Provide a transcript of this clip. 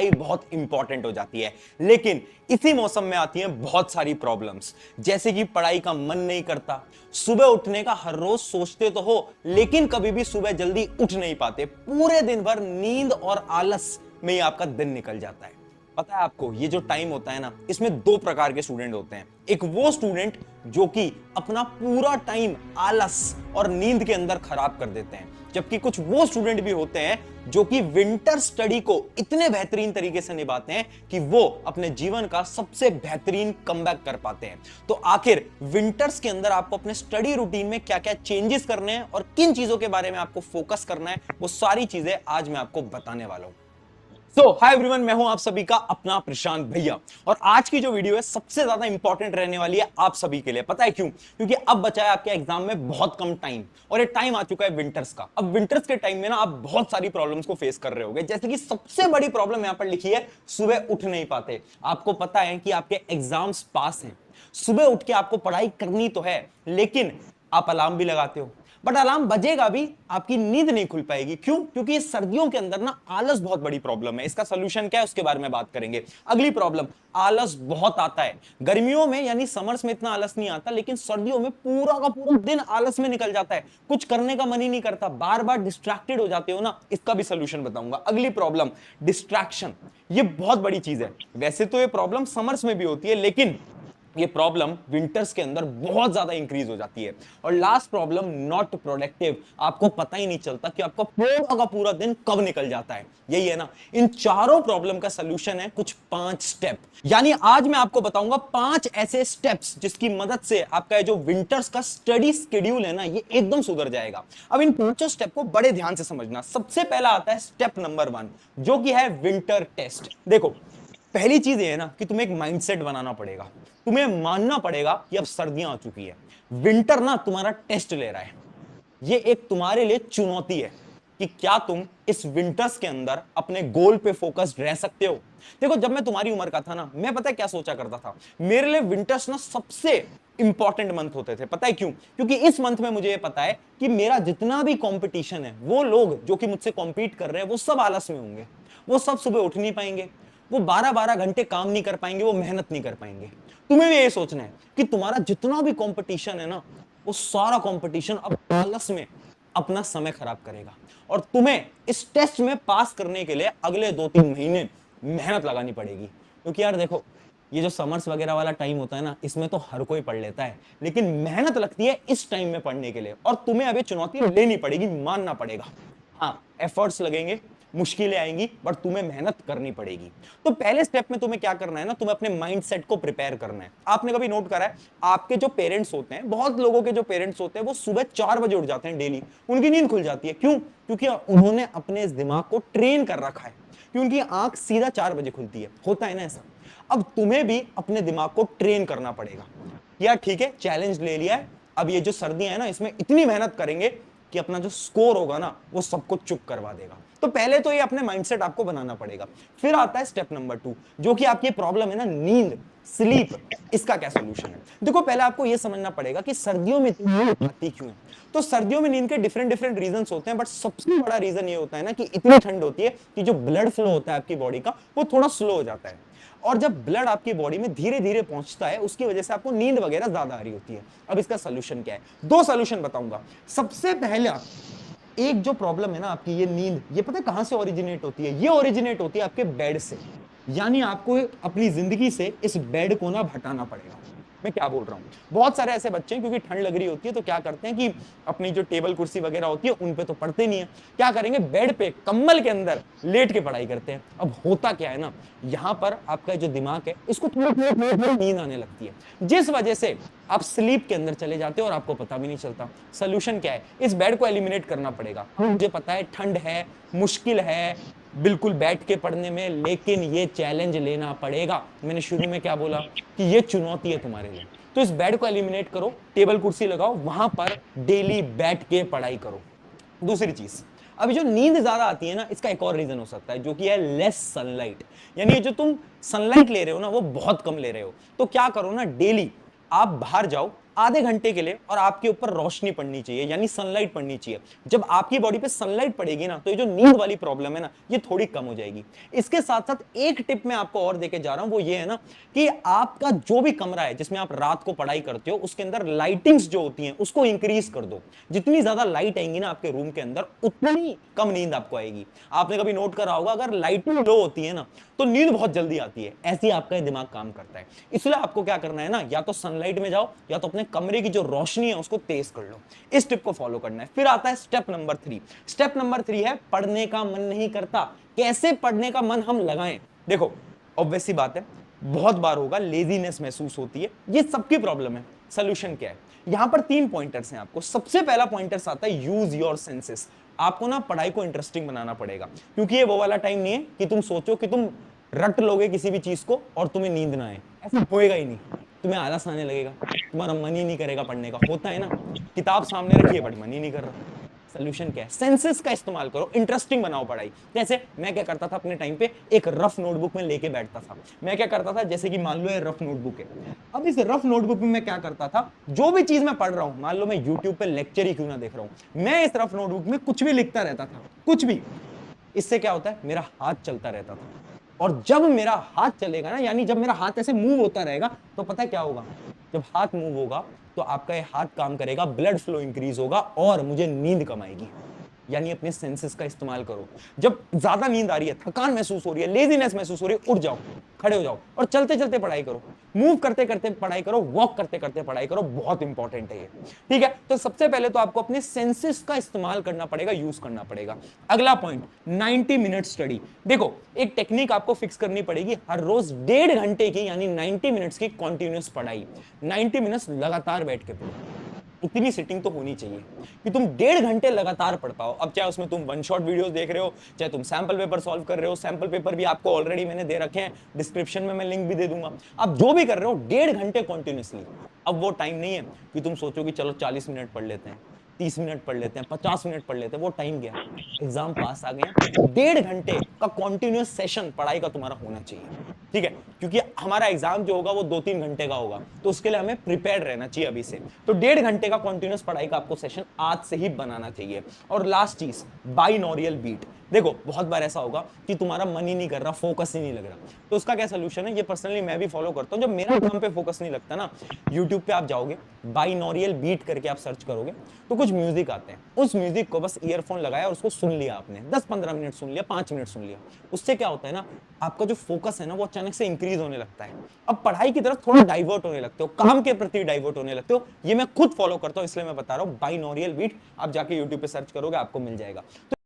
पढ़ाई बहुत इंपॉर्टेंट हो जाती है। लेकिन इसी मौसम में आती हैं बहुत सारी प्रॉब्लम्स, जैसे कि पढ़ाई का मन नहीं करता, सुबह उठने का हर रोज सोचते तो हो लेकिन कभी भी सुबह जल्दी उठ नहीं पाते, पूरे दिन भर नींद और आलस में ही आपका दिन निकल जाता है। पता है आपको, ये जो टाइम होता है ना, इसमें दो प्रकार के स्टूडेंट होते हैं। एक वो स्टूडेंट जो कि अपना पूरा टाइम आलस और नींद के अंदर खराब कर देते हैं, जबकि कुछ वो स्टूडेंट भी होते हैं जो कि विंटर स्टडी को इतने बेहतरीन तरीके से निभाते हैं कि वो अपने जीवन का सबसे बेहतरीन कमबैक कर पाते हैं। तो आखिर विंटर्स के अंदर आपको अपने स्टडी रूटीन में क्या क्या चेंजेस करने हैं और किन चीजों के बारे में आपको फोकस करना है, वो सारी चीजें आज मैं आपको बताने वाला हूं। हाय एवरीवन, मैं हूं आप सभी का अपना प्रशांत भैया, और आज की जो वीडियो है सबसे ज्यादा इंपॉर्टेंट रहने वाली है आप सभी के लिए। पता है क्यों? क्योंकि अब बचा है आपके एग्जाम में बहुत कम टाइम, और ये टाइम आ चुका है विंटर्स का। अब विंटर्स के टाइम में ना आप बहुत सारी प्रॉब्लम्स को फेस कर रहे होगे, जैसे कि सबसे बड़ी प्रॉब्लम यहां पर लिखी है, सुबह उठ नहीं पाते। आपको पता है कि आपके एग्जाम्स पास हैं, सुबह उठ के आपको पढ़ाई करनी तो है, लेकिन आप अलार्म भी लगाते हो, बट अलार्म बजेगा भी, आपकी नींद नहीं खुल पाएगी। क्यों? क्योंकि इस सर्दियों के अंदर ना आलस बहुत बड़ी प्रॉब्लम है। इसका सोल्यूशन क्या है उसके बारे में बात करेंगे। अगली प्रॉब्लम, आलस बहुत आता है। गर्मियों में यानी समर्स में इतना आलस नहीं आता, लेकिन सर्दियों में पूरा का पूरा दिन आलस में निकल जाता है, कुछ करने का मन ही नहीं करता, बार बार डिस्ट्रैक्टेड हो जाते हो ना। इसका भी सोल्यूशन बताऊंगा। अगली प्रॉब्लम, डिस्ट्रैक्शन। ये बहुत बड़ी चीज है। वैसे तो ये प्रॉब्लम समर्स में भी होती है, लेकिन ये प्रॉब्लम विंटर्स के अंदर बहुत ज्यादा इंक्रीज हो जाती है। और लास्ट प्रॉब्लम, नॉट प्रोडक्टिव। आपको पता ही नहीं चलता कि आपका पूरा का पूरा दिन कब निकल जाता है। यही है ना, इन चारों प्रॉब्लम का सलूशन है कुछ 5 स्टेप। यानी आज मैं आपको बताऊंगा 5 ऐसे स्टेप्स जिसकी मदद से आपका जो विंटर्स का स्टडी शेड्यूल है ना, ये एकदम सुधर जाएगा। अब इन 5 स्टेप को बड़े ध्यान से समझना। सबसे पहला आता है स्टेप नंबर 1, जो कि है विंटर टेस्ट। देखो, पहली चीज ये है ना कि तुम्हें एक माइंडसेट बनाना पड़ेगा। तुम्हें मानना पड़ेगा कि अब सर्दियां आ चुकी है, विंटर ना तुम्हारा टेस्ट ले रहा है। ये एक तुम्हारे लिए चुनौती है कि क्या तुम इस विंटर्स के अंदर अपने गोल पे फोकस्ड रह सकते हो। देखो, जब मैं तुम्हारी उम्र का था ना, मैं पता है क्या सोचा करता था, मेरे लिए विंटर्स ना सबसे इंपॉर्टेंट मंथ होते थे। पता है क्यों? क्योंकि इस मंथ में मुझे ये पता है कि मेरा जितना भी कंपटीशन है, वो लोग जो कि मुझसे कॉम्पीट कर रहे हैं, वो सब आलस में होंगे, वो सब सुबह उठ नहीं पाएंगे, वो 12-12 घंटे काम नहीं कर पाएंगे, वो मेहनत नहीं कर पाएंगे। तुम्हें भी ये सोचना है कि तुम्हारा जितना भी कंपटीशन है ना, वो सारा कंपटीशन अब आलस में अपना समय खराब करेगा, और तुम्हें इस टेस्ट में पास करने के लिए अगले 2-3 महीने मेहनत लगानी पड़ेगी। क्योंकि यार देखो, ये जो समर्स वगैरह वाला टाइम होता है ना, इसमें तो हर कोई पढ़ लेता है, लेकिन मेहनत लगती है इस टाइम में पढ़ने के लिए, और तुम्हें अभी चुनौती लेनी पड़ेगी, मानना पड़ेगा। हाँ, एफर्ट्स लगेंगे, मुश्किलें आएंगी, बट तुम्हें मेहनत करनी पड़ेगी। तो पहले स्टेप में तुम्हें क्या करना है ना, तुम्हें अपने माइंडसेट को प्रिपेयर करना है। आपने कभी नोट करा है, आपके जो पेरेंट्स होते हैं, बहुत लोगों के जो पेरेंट्स होते हैं, वो सुबह 4 बजे उठ जाते हैं डेली, उनकी नींद खुल जाती है। क्यों? क्योंकि उन्होंने अपने इस दिमाग को ट्रेन कर रखा है कि उनकी आंख सीधा 4 बजे खुलती है। होता है ना ऐसा? अब तुम्हें भी अपने दिमाग को ट्रेन करना पड़ेगा। यार ठीक है, चैलेंज ले लिया है, अब ये जो सर्दियां है ना, इसमें इतनी मेहनत करेंगे कि अपना जो स्कोर होगा ना, वो सबको चुप करवा देगा। तो पहले तो ये अपने माइंडसेट आपको बनाना पड़ेगा। फिर आता है स्टेप नंबर 2, जो कि आपकी प्रॉब्लम है ना, नींद, स्लीप। इसका क्या सॉल्यूशन है? देखो, पहले आपको ये समझना पड़ेगा कि सर्दियों में नींद आती क्यों है। तो सर्दियों में नींद के डिफरेंट डिफरेंट रीजंस होते हैं, बट सबसे बड़ा रीजन ये होता है ना कि इतनी ठंड होती है कि जो ब्लड फ्लो होता है आपकी बॉडी का, वो थोड़ा स्लो हो जाता है, और जब ब्लड आपकी बॉडी में धीरे धीरे पहुंचता है, उसकी वजह से आपको नींद वगैरह ज्यादा आ रही होती है। अब इसका सोल्यूशन क्या है? 2 सोल्यूशन बताऊंगा। सबसे पहला, एक जो प्रॉब्लम है ना आपकी, ये नींद, ये पता है कहां से ओरिजिनेट होती है? ये ओरिजिनेट होती है आपके बेड से। यानी आपको अपनी जिंदगी से इस बेड को ना हटाना पड़ेगा। मैं क्या बोल रहा हूँ, बहुत सारे ऐसे बच्चे हैं, क्योंकि ठंड लग रही होती है, तो क्या करते हैं कि अपनी जो टेबल कुर्सी वगैरह होती है, उन पे तो पढ़ते नहीं है, क्या करेंगे, बेड पे कंबल के अंदर लेट के पढ़ाई करते हैं। अब होता क्या है ना, यहाँ पर आपका जो दिमाग है, इसको थोड़ी नींद आने लगती है, जिस वजह से आप स्लीप के अंदर चले जाते हो और आपको पता भी नहीं चलता। सोल्यूशन क्या है? इस बेड को एलिमिनेट करना पड़ेगा। मुझे पता है ठंड है, मुश्किल है बिल्कुल बैठ के पढ़ने में, लेकिन ये चैलेंज लेना पड़ेगा। मैंने शुरू में क्या बोला कि ये चुनौती है तुम्हारे लिए। तो इस बेड को एलिमिनेट करो, टेबल कुर्सी लगाओ, वहां पर डेली बैठ के पढ़ाई करो। दूसरी चीज, अभी जो नींद ज्यादा आती है ना, इसका एक और रीजन हो सकता है, जो कि है लेस सनलाइट। यानी जो तुम सनलाइट ले रहे हो ना, वो बहुत कम ले रहे हो। तो क्या करो ना, डेली आप बाहर जाओ, आधे घंटे के लिए, और आपके ऊपर रोशनी पड़नी चाहिए, यानी सनलाइट पड़नी चाहिए। जब आपकी बॉडी पे सनलाइट पड़ेगी ना, तो ये जो नींद वाली प्रॉब्लम है ना, ये थोड़ी कम हो जाएगी। इसके साथ साथ एक टिप मैं आपको और देके जा रहा हूं, वो ये है ना कि आपका जो भी कमरा है जिसमें आप रात को पढ़ाई करते हो, उसके अंदर लाइटिंग्स जो होती हैं उसको इंक्रीज कर दो। जितनी ज्यादा लाइट आएंगी ना आपके रूम के अंदर, उतनी कम नींद आपको आएगी। आपने कभी नोट करा होगा, अगर लाइटिंग लो होती है ना, तो नींद बहुत जल्दी आती है। ऐसे ही आपका दिमाग काम करता है। इसलिए आपको क्या करना है ना, या तो सनलाइट में जाओ, या तो अपने कमरे की जो रोशनी है उसको तेज कर लो। इस टिप को फॉलो करना है। फिर आता है स्टेप नंबर 3। स्टेप नंबर 3 है पढ़ने का मन नहीं करता। कैसे पढ़ने का मन हम लगाएं? देखो, ऑब्वियस सी बात है, बहुत बार होगा लेजीनेस महसूस होती है, ये सबकी प्रॉब्लम है। सोल्यूशन क्या है? यहां पर 3 पॉइंटर्स हैं आपको। सबसे पहला पॉइंटर्स आता है यूज योर सेंसेस। आपको ना पढ़ाई को इंटरेस्टिंग बनाना पड़ेगा, क्योंकि ये वो वाला टाइम नहीं है कि तुम सोचो कि तुम रट लोगे किसी भी चीज को और तुम्हें नींद ना आए। ऐसा होएगा ही नहीं। तुम्हें आलस आने लगेगा, तुम्हारा मन ही नहीं करेगा पढ़ने का। होता है ना, किताब सामने रखिए बट मन ही नहीं कर रहा। सोल्यूशन क्या है? सेंसेस का इस्तेमाल करो, इंटरेस्टिंग बनाओ पढ़ाई। जैसे मैं क्या करता था अपने टाइम पे, एक रफ नोटबुक में लेके बैठता था। मैं क्या करता था, जैसे कि मान लो ये रफ नोटबुक है। अब इस रफ नोटबुक में मैं क्या करता था, जो भी चीज मैं पढ़ रहा हूं, मान लो मैं यूट्यूब पे लेक्चर ही क्यों ना देख रहा हूं, मैं इस रफ नोटबुक में कुछ भी लिखता रहता था, कुछ भी। इससे क्या होता है, मेरा हाथ चलता रहता था। और जब मेरा हाथ चलेगा ना, यानी जब मेरा हाथ ऐसे मूव होता रहेगा, तो पता है क्या होगा? जब हाथ मूव होगा तो आपका ये हाथ काम करेगा, ब्लड फ्लो इंक्रीज होगा और मुझे नींद कम आएगी। यानी अपने सेंसेस का इस्तेमाल करो। जब ज्यादा नींद आ रही है, थकान महसूस हो रही है, लेजीनेस महसूस हो रही है, उठ जाओ, खड़े हो जाओ और चलते चलते पढ़ाई करो। मूव करते करते पढ़ाई करो, वॉक करते करते पढ़ाई करो। बहुत इंपॉर्टेंट है ये। ठीक है, तो सबसे पहले तो आपको अपने सेंसेस का इस्तेमाल करना पड़ेगा, यूज करना पड़ेगा। अगला पॉइंट, 90 मिनट स्टडी। देखो, एक टेक्निक आपको फिक्स करनी पड़ेगी। हर रोज 1.5 घंटे की, यानी 90 मिनट्स की कॉन्टिन्यूस पढ़ाई। 90 मिनट्स लगातार बैठ के पढ़ो। इतनी सिटिंग तो होनी चाहिए कि तुम 1.5 घंटे लगातार पढ़ पाओ। अब चाहे उसमें तुम वन शॉट वीडियोस देख रहे हो, चाहे तुम सैंपल पेपर सॉल्व कर रहे हो, सैंपल पेपर भी आपको ऑलरेडी मैंने दे रखे हैं, डिस्क्रिप्शन में मैं लिंक भी दे दूंगा। अब जो भी कर रहे हो, 1.5 घंटे कॉन्टिन्यूसली। अब वो टाइम नहीं है कि तुम सोचो कि चलो 40 मिनट पढ़ लेते हैं, 30 मिनट पढ़ लेते हैं, 50 मिनट पढ़ लेते हैं। वो टाइम गया, एग्जाम पास आ गया। 1.5 घंटे का कॉन्टिन्यूस सेशन पढ़ाई का तुम्हारा होना चाहिए। ठीक है, क्योंकि हमारा एग्जाम जो होगा वो 2-3 घंटे का होगा, तो उसके लिए हमें प्रिपेयर रहना चाहिए अभी से। तो 1.5 घंटे का कॉन्टिन्यूस पढ़ाई का आपको सेशन आज से ही बनाना चाहिए। और लास्ट चीज, बाइनोरियल बीट। देखो, बहुत बार ऐसा होगा कि तुम्हारा मन ही नहीं कर रहा, फोकस ही नहीं लग रहा, तो उसका क्या सोल्यूशन है? ये पर्सनली मैं भी फॉलो करता हूं। जब मेरा काम पे फोकस नहीं लगता ना, यूट्यूब पे आप जाओगे, बाइनोरियल बीट करके आप सर्च करोगे, तो कुछ म्यूजिक आते हैं। उस म्यूजिक को बस ईयरफोन लगाया और उसको सुन लिया आपने, 10-15 मिनट सुन लिया, 5 मिनट सुन लिया। उससे क्या होता है ना, आपका जो फोकस है ना, वो अचानक से इंक्रीज होने लगता है। अब पढ़ाई की तरफ थोड़ा डाइवर्ट होने लगते हो, काम के प्रति डाइवर्ट होने लगते हो। ये मैं खुद फॉलो करता हूं, इसलिए मैं बता रहा हूं। बाइनोरियल बीट आप जाके यूट्यूब पे सर्च करोगे, आपको मिल जाएगा। तो